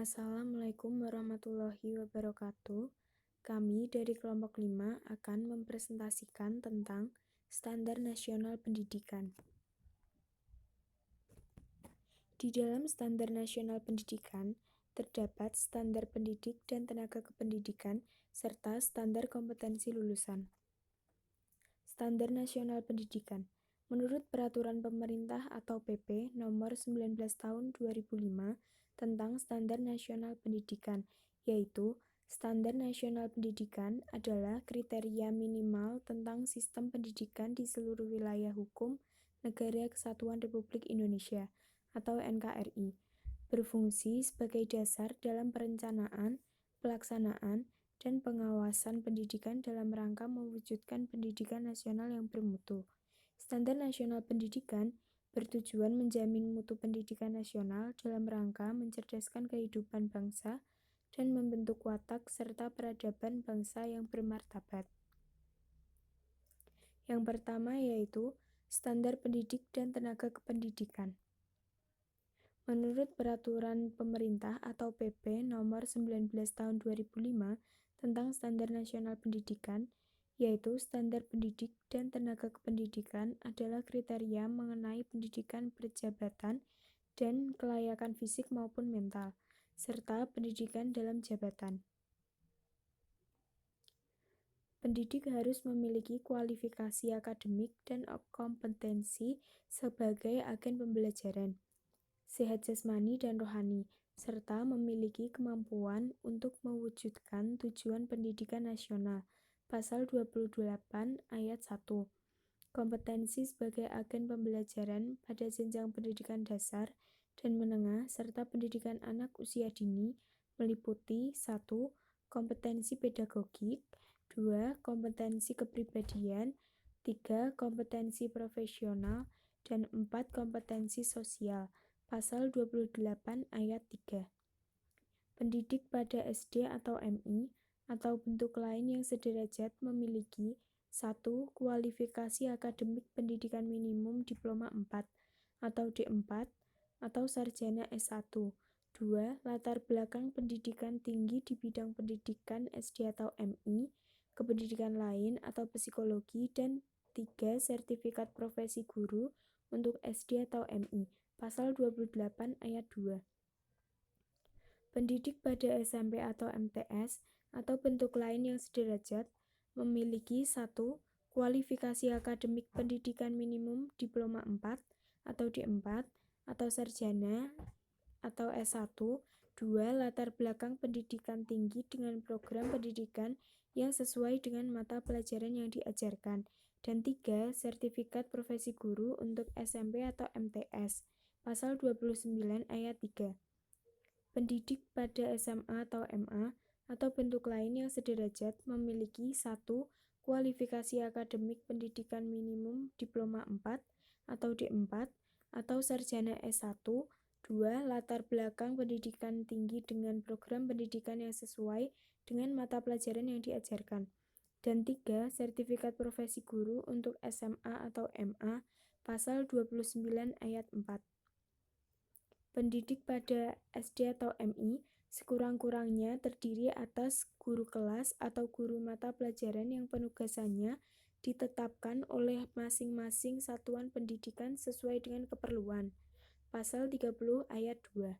Assalamualaikum warahmatullahi wabarakatuh. Kami dari kelompok 5 akan mempresentasikan tentang Standar Nasional Pendidikan. Di dalam Standar Nasional Pendidikan, terdapat standar pendidik dan tenaga kependidikan serta standar kompetensi lulusan. Standar Nasional Pendidikan. Menurut Peraturan Pemerintah atau PP Nomor 19 Tahun 2005 tentang Standar Nasional Pendidikan, yaitu Standar Nasional Pendidikan adalah kriteria minimal tentang sistem pendidikan di seluruh wilayah hukum Negara Kesatuan Republik Indonesia atau NKRI, berfungsi sebagai dasar dalam perencanaan, pelaksanaan, dan pengawasan pendidikan dalam rangka mewujudkan pendidikan nasional yang bermutu. Standar Nasional Pendidikan bertujuan menjamin mutu pendidikan nasional dalam rangka mencerdaskan kehidupan bangsa dan membentuk watak serta peradaban bangsa yang bermartabat. Yang pertama yaitu Standar Pendidik dan Tenaga Kependidikan. Menurut Peraturan Pemerintah atau PP Nomor 19 Tahun 2005 tentang Standar Nasional Pendidikan, yaitu standar pendidik dan tenaga kependidikan adalah kriteria mengenai pendidikan berjabatan dan kelayakan fisik maupun mental, serta pendidikan dalam jabatan. Pendidik harus memiliki kualifikasi akademik dan kompetensi sebagai agen pembelajaran, sehat jasmani dan rohani, serta memiliki kemampuan untuk mewujudkan tujuan pendidikan nasional. Pasal 28 ayat 1. Kompetensi sebagai agen pembelajaran pada jenjang pendidikan dasar dan menengah serta pendidikan anak usia dini meliputi 1. Kompetensi pedagogik, 2. Kompetensi kepribadian, 3. Kompetensi profesional, dan 4. Kompetensi sosial. Pasal 28 ayat 3. Pendidik pada SD atau MI atau bentuk lain yang sederajat memiliki 1. Kualifikasi akademik pendidikan minimum diploma 4 atau D4 atau sarjana S1. 2. Latar belakang pendidikan tinggi di bidang pendidikan SD atau MI, kependidikan lain atau psikologi, dan 3. Sertifikat profesi guru untuk SD atau MI. Pasal 28 ayat 2. Pendidik pada SMP atau MTS atau bentuk lain yang sederajat memiliki 1. Kualifikasi akademik pendidikan minimum diploma 4 atau D4 atau sarjana atau S1. 2. Latar belakang pendidikan tinggi dengan program pendidikan yang sesuai dengan mata pelajaran yang diajarkan. Dan 3. Sertifikat profesi guru untuk SMP atau MTS. Pasal 29 ayat 3. Pendidik pada SMA atau MA atau bentuk lain yang sederajat memiliki 1. Kualifikasi akademik pendidikan minimum diploma 4 atau D4 atau sarjana S1. 2. Latar belakang pendidikan tinggi dengan program pendidikan yang sesuai dengan mata pelajaran yang diajarkan. Dan 3. Sertifikat profesi guru untuk SMA atau MA. Pasal 29 ayat 4. Pendidik pada SD atau MI sekurang-kurangnya terdiri atas guru kelas atau guru mata pelajaran yang penugasannya ditetapkan oleh masing-masing satuan pendidikan sesuai dengan keperluan. Pasal 30 ayat 2.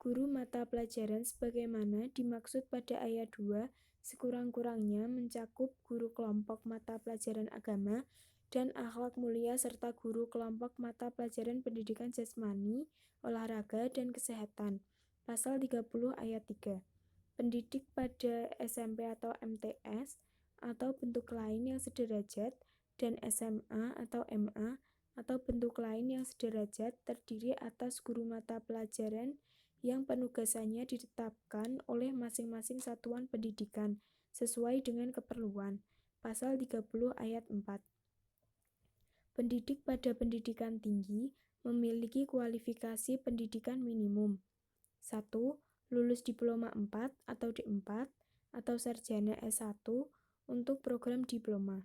Guru mata pelajaran sebagaimana dimaksud pada ayat 2 sekurang-kurangnya mencakup guru kelompok mata pelajaran agama dan akhlak mulia serta guru kelompok mata pelajaran pendidikan jasmani, olahraga, dan kesehatan. Pasal 30 ayat 3. Pendidik pada SMP atau MTS atau bentuk lain yang sederajat dan SMA atau MA atau bentuk lain yang sederajat terdiri atas guru mata pelajaran yang penugasannya ditetapkan oleh masing-masing satuan pendidikan sesuai dengan keperluan. Pasal 30 ayat 4. Pendidik pada pendidikan tinggi memiliki kualifikasi pendidikan minimum. 1. Lulus diploma 4 atau D4 atau sarjana S1 untuk program diploma.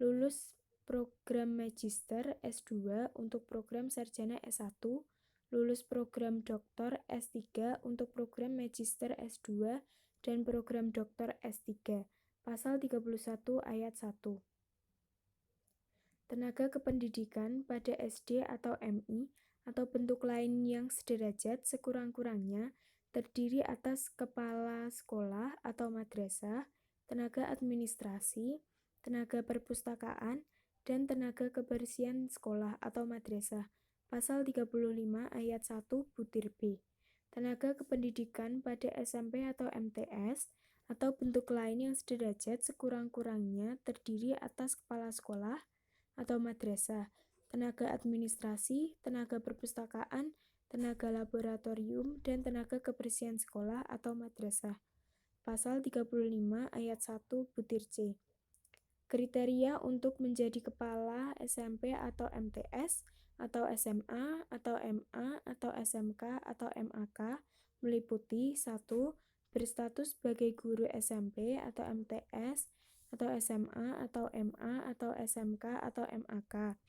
Lulus program magister S2 untuk program sarjana S1. lulus program doktor S3 untuk program magister S2 dan program doktor S3. Pasal 31 ayat 1. Tenaga kependidikan pada SD atau MI atau bentuk lain yang sederajat sekurang-kurangnya terdiri atas kepala sekolah atau madrasah, tenaga administrasi, tenaga perpustakaan, dan tenaga kebersihan sekolah atau madrasah. Pasal 35 ayat 1 butir B. Tenaga kependidikan pada SMP atau MTS atau bentuk lain yang sederajat sekurang-kurangnya terdiri atas kepala sekolah atau madrasah, tenaga administrasi, tenaga perpustakaan, tenaga laboratorium, dan tenaga kebersihan sekolah atau madrasah. Pasal 35 ayat 1 butir C. Kriteria untuk menjadi kepala SMP atau MTS atau SMA atau MA atau SMK atau MAK meliputi 1. Berstatus sebagai guru SMP atau MTS atau SMA atau MA atau SMK atau MAK.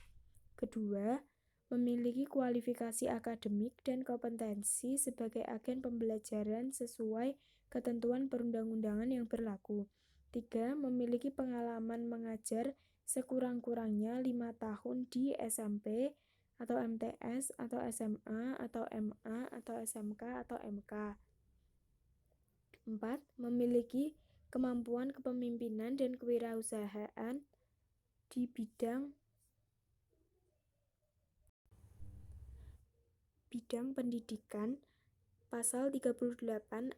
Kedua, memiliki kualifikasi akademik dan kompetensi sebagai agen pembelajaran sesuai ketentuan perundang-undangan yang berlaku. 3. Memiliki pengalaman mengajar sekurang-kurangnya 5 tahun di SMP atau MTS atau SMA atau MA atau SMK atau MK. 4. Memiliki kemampuan kepemimpinan dan kewirausahaan di bidang pendidikan. Pasal 38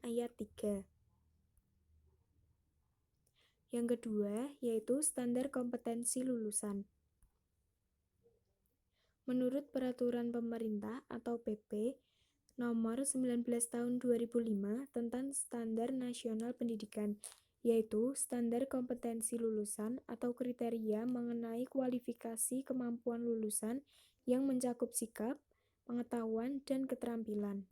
ayat 3. Yang kedua, yaitu standar kompetensi lulusan. Menurut Peraturan Pemerintah atau PP Nomor 19 Tahun 2005 tentang Standar Nasional Pendidikan, yaitu standar kompetensi lulusan atau kriteria mengenai kualifikasi kemampuan lulusan yang mencakup sikap, pengetahuan, dan keterampilan.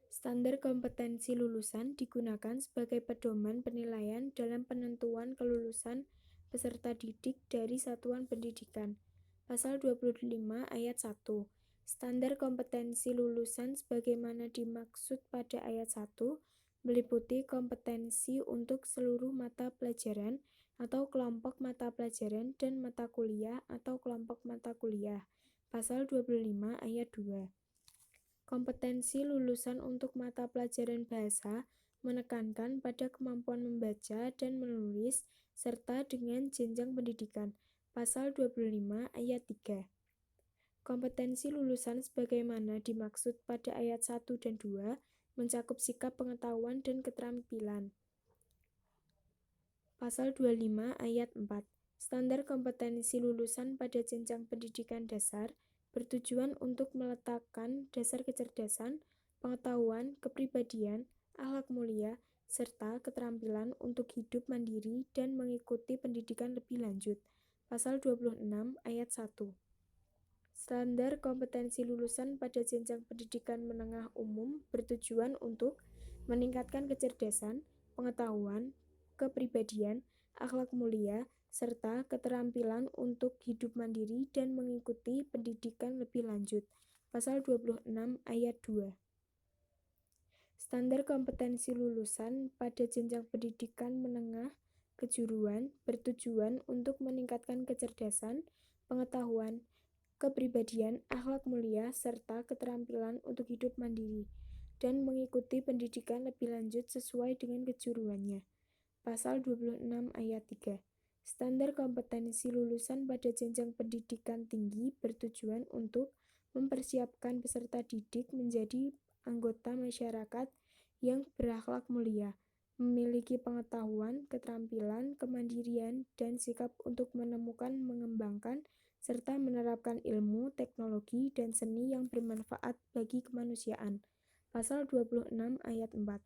Standar kompetensi lulusan digunakan sebagai pedoman penilaian dalam penentuan kelulusan peserta didik dari satuan pendidikan. Pasal 25 ayat 1. Standar kompetensi lulusan sebagaimana dimaksud pada ayat 1 meliputi kompetensi untuk seluruh mata pelajaran atau kelompok mata pelajaran dan mata kuliah atau kelompok mata kuliah. Pasal 25 ayat 2. Kompetensi lulusan untuk mata pelajaran bahasa menekankan pada kemampuan membaca dan menulis serta dengan jenjang pendidikan. Pasal 25 ayat 3. Kompetensi lulusan sebagaimana dimaksud pada ayat 1 dan 2 mencakup sikap, pengetahuan, dan keterampilan. Pasal 25 ayat 4. Standar kompetensi lulusan pada jenjang pendidikan dasar bertujuan untuk meletakkan dasar kecerdasan, pengetahuan, kepribadian, akhlak mulia, serta keterampilan untuk hidup mandiri dan mengikuti pendidikan lebih lanjut. Pasal 26 ayat 1. Standar kompetensi lulusan pada jenjang pendidikan menengah umum bertujuan untuk meningkatkan kecerdasan, pengetahuan, kepribadian, akhlak mulia, serta keterampilan untuk hidup mandiri dan mengikuti pendidikan lebih lanjut. Pasal 26 ayat 2. Standar kompetensi lulusan pada jenjang pendidikan menengah kejuruan bertujuan untuk meningkatkan kecerdasan, pengetahuan, kepribadian, akhlak mulia, serta keterampilan untuk hidup mandiri dan mengikuti pendidikan lebih lanjut sesuai dengan kejuruannya. Pasal 26 ayat 3. Standar kompetensi lulusan pada jenjang pendidikan tinggi bertujuan untuk mempersiapkan peserta didik menjadi anggota masyarakat yang berakhlak mulia, memiliki pengetahuan, keterampilan, kemandirian, dan sikap untuk menemukan, mengembangkan, serta menerapkan ilmu, teknologi, dan seni yang bermanfaat bagi kemanusiaan. Pasal 26 ayat 4.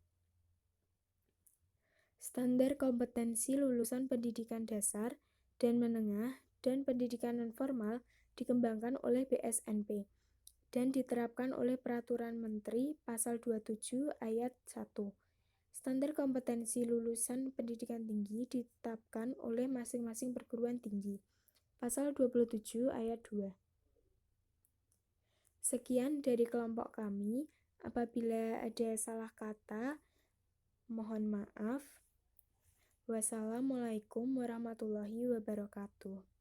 Standar kompetensi lulusan pendidikan dasar dan menengah dan pendidikan nonformal dikembangkan oleh BSNP dan diterapkan oleh Peraturan Menteri Pasal 27 ayat 1. Standar kompetensi lulusan pendidikan tinggi ditetapkan oleh masing-masing perguruan tinggi. Pasal 27 ayat 2. Sekian dari kelompok kami. Apabila ada salah kata, mohon maaf. Wassalamualaikum warahmatullahi wabarakatuh.